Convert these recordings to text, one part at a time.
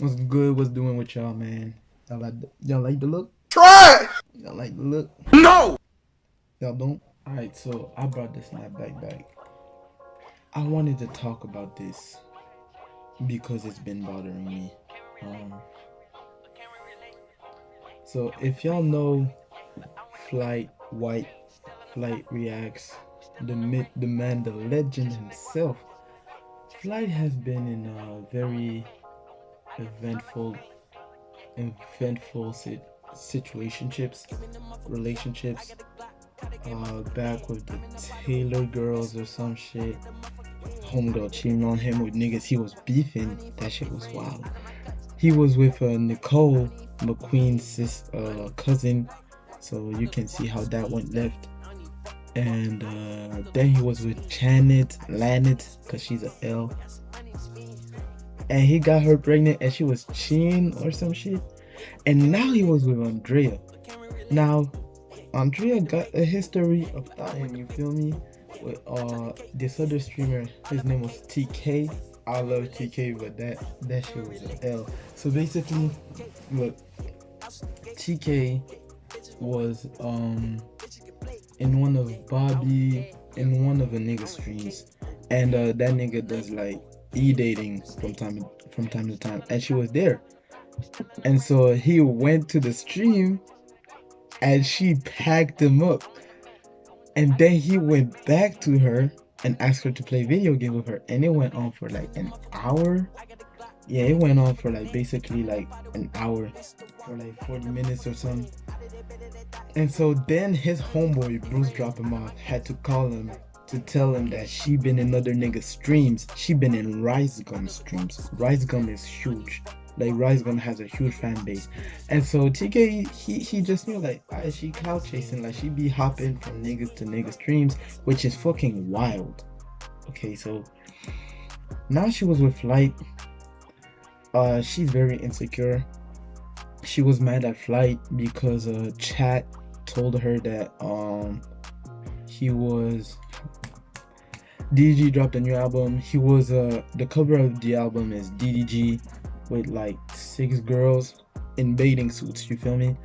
What's good? What's doing with y'all, man? Y'all like the look? Try! Y'all like the look? No! Y'all don't? Alright, so I brought the snapback back. I wanted to talk about this because it's been bothering me. Um, so if y'all know Flight White, Flight Reacts, the man, the legend himself, Flight has been in a very eventful, eventful situationships, relationships. Back with the Taylor girls or some shit. Homegirl cheating on him with niggas he was beefing. That shit was wild. He was with Nicole McQueen's cousin, so you can see how that went left. And then he was with Lanet, cause she's a L, and he got her pregnant, and she was cheating or some shit. And now he was with Andrea. Now Andrea got a history of dying, you feel me? With this other streamer, his name was TK. I love TK, but that shit was an L. So basically, look, TK was in one of a nigga streams, and that nigga does like e-dating from time to time, and she was there. And so he went to the stream and she packed him up. And then he went back to her and asked her to play video games with her. And it went on for like an hour. Yeah, it went on for like basically like an hour, for like 40 minutes or something. And so then his homeboy, Bruce Drop him off, had to call him to tell him that she been in other niggas' streams. She been in Rise Gun streams. Rise Gun is huge. Like Rise Gun has a huge fan base. And so TK, he just knew like, she cloud chasing, like she be hopping from niggas to niggas streams, which is fucking wild. Okay, so now she was with Flight. She's very insecure. She was mad at Flight because Chat told her that he was DDG dropped a new album. He was the cover of the album is DDG with like 6 girls in bathing suits, you feel me?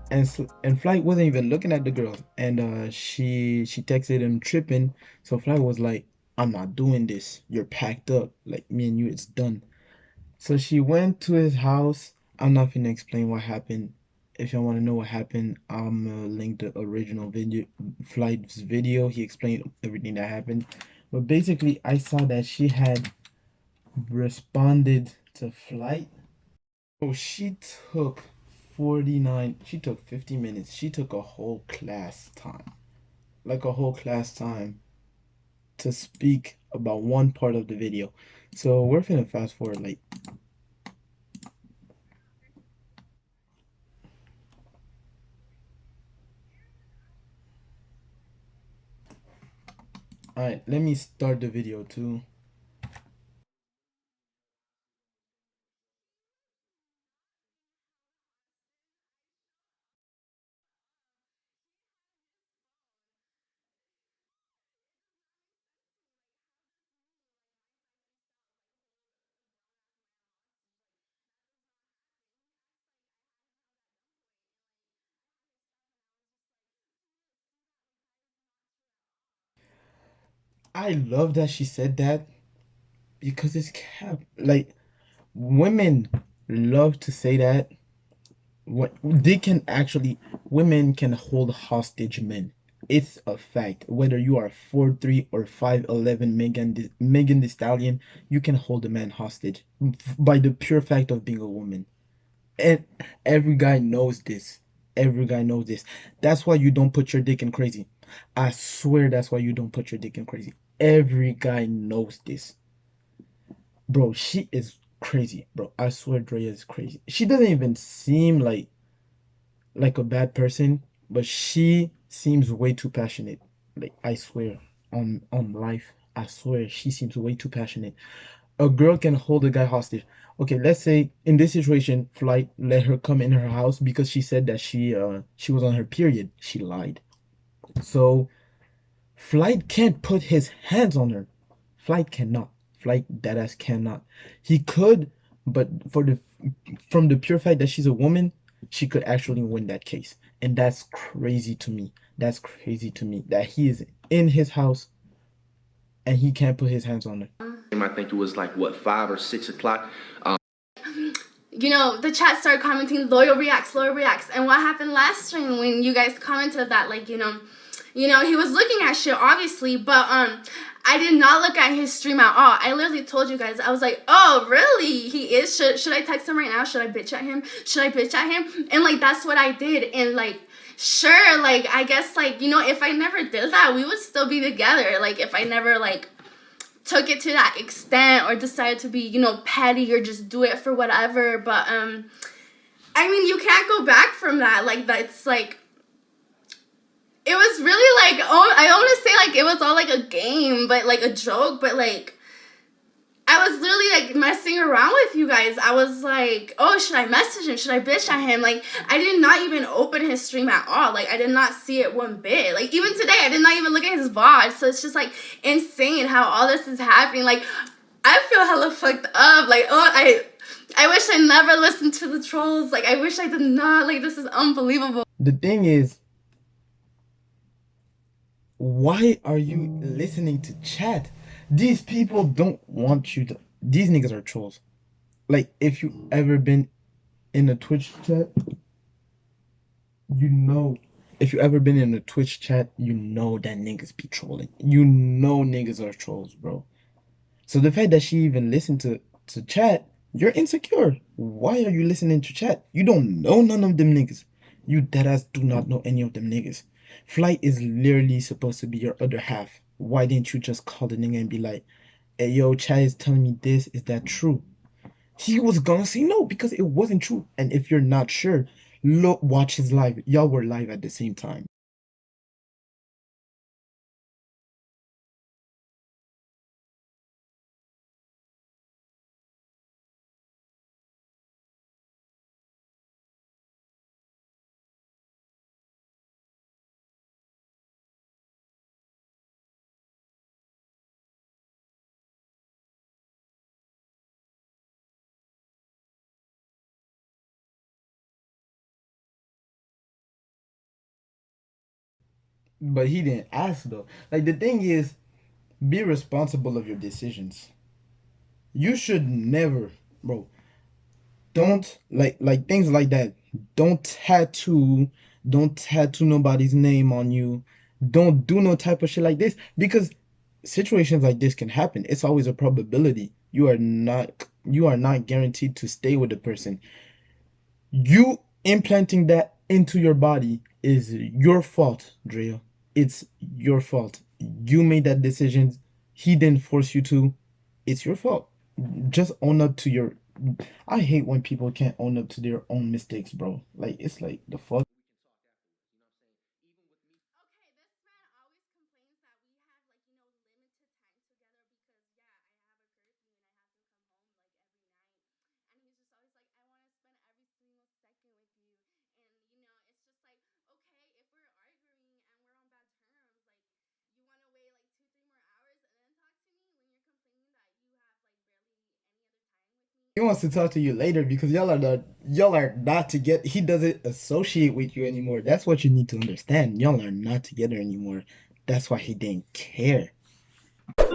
And Flight wasn't even looking at the girls, and she texted him tripping. So Flight was like, I'm not doing this, you're packed up, like me and you, it's done. So she went to his house. I'm not gonna explain what happened. If y'all want to know what happened, I'm gonna link the original video, Flight's video. He explained everything that happened. But basically, I saw that she had responded to Flight. Oh, she took 49. She took 50 minutes. She took a whole class time, like a whole class time, to speak about one part of the video. So we're finna fast forward like. Alright, let me start the video too. I love that she said that because it's cap. Like, women love to say that. What they can actually, women can hold hostage men. It's a fact. Whether you are 4'3" or 5'11", Megan Thee Stallion, you can hold a man hostage by the pure fact of being a woman. And every guy knows this. Every guy knows this. That's why you don't put your dick in crazy. I swear that's why you don't put your dick in crazy. Every guy knows this. Bro, she is crazy, bro. I swear Dreyah is crazy. She doesn't even seem like a bad person, but she seems way too passionate. Like, I swear on life, I swear she seems way too passionate. A girl can hold a guy hostage. Okay, let's say in this situation, Flight let her come in her house because she said that she was on her period. She lied. So Flight can't put his hands on her. Flight cannot. Flight deadass cannot. He could, but from the pure fact that she's a woman, she could actually win that case. And that's crazy to me. That's crazy to me that he is in his house and he can't put his hands on her. I think it was like what, 5 or 6 o'clock. The chat started commenting loyal reacts, and what happened last stream when you guys commented that, like, he was looking at shit, obviously, but I did not look at his stream at all. I literally told you guys, I was like, oh, really? He is? Should I text him right now? Should I bitch at him? And, like, that's what I did. And, like, sure, like, I guess, like, if I never did that, we would still be together. Like, if I never, like, took it to that extent or decided to be, petty or just do it for whatever. But, I mean, you can't go back from that. Like, that's, like, it was really, like, I don't want to say, like, it was all, like, a game, but, like, a joke, but, like, I was literally, like, messing around with you guys. I was like, oh, should I message him? Should I bitch at him? Like, I did not even open his stream at all. Like, I did not see it one bit. Like, even today, I did not even look at his VOD. So it's just, like, insane how all this is happening. Like, I feel hella fucked up. Like, oh, I wish I never listened to the trolls. Like, I wish I did not. Like, this is unbelievable. The thing is, why are you listening to chat? These people don't want you to. These niggas are trolls. Like, if you ever been in a Twitch chat, if you ever been in a Twitch chat, you know that niggas be trolling. You know niggas are trolls, bro. So the fact that she even listened to chat, you're insecure. Why are you listening to chat? You don't know none of them niggas. You deadass do not know any of them niggas. Flight is literally supposed to be your other half. Why didn't you just call the nigga and be like, hey, yo, chat is telling me this. Is that true? He was gonna say no because it wasn't true. And if you're not sure, look, watch his live. Y'all were live at the same time. But he didn't ask though. Like, the thing is, be responsible of your decisions. You should never, bro. Don't like things like that. Don't tattoo. Don't tattoo nobody's name on you. Don't do no type of shit like this because situations like this can happen. It's always a probability. You are not guaranteed to stay with the person. You implanting that into your body is your fault, Dreyah. It's your fault. You made that decision. He didn't force you to. It's your fault. Just own up to your. I hate when people can't own up to their own mistakes, bro. Like, it's like the fuck. He wants to talk to you later because y'all are not together. He doesn't associate with you anymore. That's what you need to understand. Y'all are not together anymore. That's why he didn't care. Is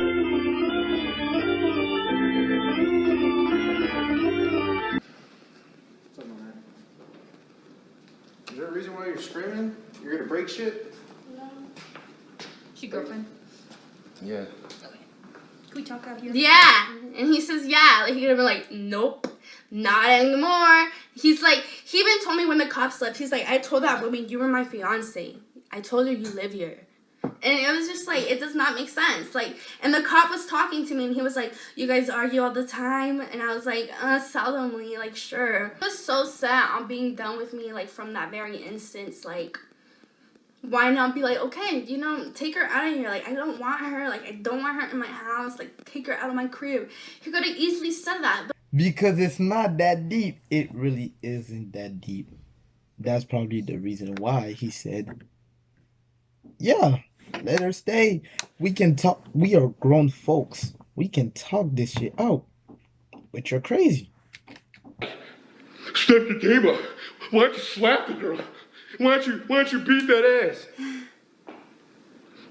there a reason why you're screaming? You're gonna break shit? No. She girlfriend? Yeah. Okay. Can we talk out here? Yeah. And he says, yeah. Like, he could have been like, nope, not anymore. He's like, he even told me when the cops left, he's like, I told that woman you were my fiance. I told her you live here. And it was just like, it does not make sense. Like, and the cop was talking to me and he was like, you guys argue all the time? And I was like, seldomly, like, sure. He was so set on being done with me, like, from that very instance. Like, why not be like, okay, take her out of here. Like, I don't want her. Like, I don't want her in my house. Like, take her out of my crib. He could have easily said that. But Because it's not that deep. It really isn't that deep. That's probably the reason why he said, yeah, let her stay. We can talk. We are grown folks. We can talk this shit out. But you're crazy. Step your game up. Why don't you slap the girl? Why don't you beat that ass?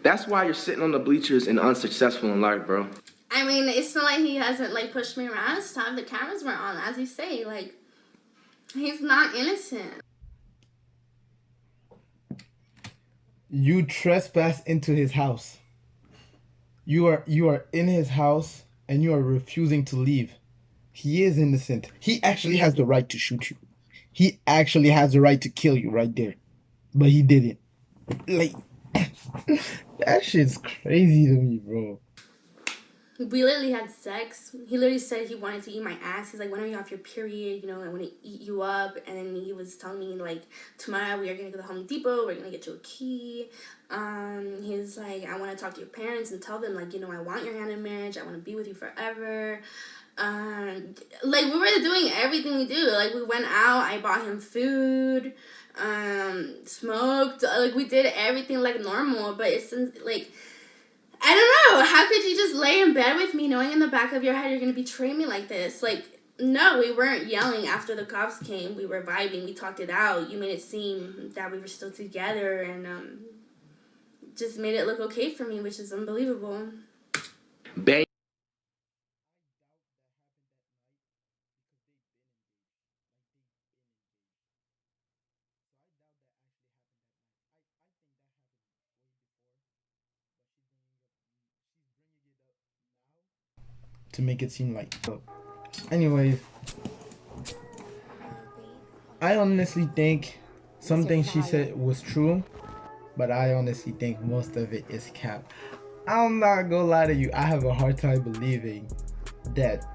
That's why you're sitting on the bleachers and unsuccessful in life, bro. I mean, it's not like he hasn't, like, pushed me around this time. The cameras were on, as you say. Like, he's not innocent. You trespass into his house. You are in his house and you are refusing to leave. He is innocent. He actually has the right to shoot you. He actually has the right to kill you right there. But he didn't. Like, that shit's crazy to me, bro. We literally had sex. He literally said he wanted to eat my ass. He's like, when are you off your period? You know, I want to eat you up. And then he was telling me, like, tomorrow we are going to go to Home Depot. We're going to get you a key. He's like, I want to talk to your parents and tell them, like, you know, I want your hand in marriage. I want to be with you forever. Like, we were doing everything we do. Like, we went out. I bought him food. Smoked. Like, we did everything like normal. But it's, like, I don't know. How could you just lay in bed with me knowing in the back of your head you're going to betray me like this? Like, no, we weren't yelling after the cops came. We were vibing. We talked it out. You made it seem that we were still together and just made it look okay for me, which is unbelievable. Bang. To make it seem like. Anyways, I honestly think something she said was true, but I honestly think most of it is cap. I'm not gonna lie to you, I have a hard time believing that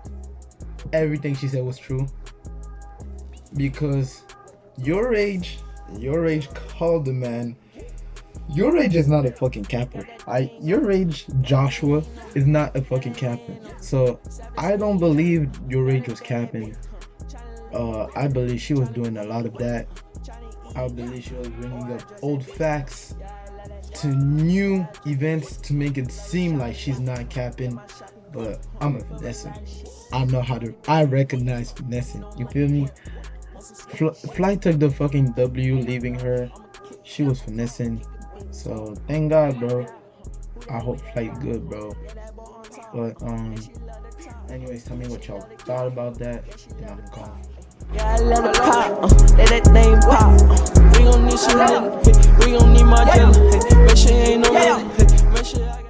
everything she said was true, because your age called the man. Your age is not a fucking capper. Your age, Joshua, is not a fucking capper. So I don't believe your age was capping. I believe she was doing a lot of that. I believe she was bringing up old facts to new events to make it seem like she's not capping. But I'm a finessing. I recognize finessing. You feel me? Fly took the fucking W, leaving her. She was finessing. So thank God, bro. I hope Flight good, bro. But anyways, tell me what y'all thought about that, and I'm calm. Yeah, let it pop, let that thing pop. We gon' need some, we gon' need my dinner. Make sure ain't no, make sure I got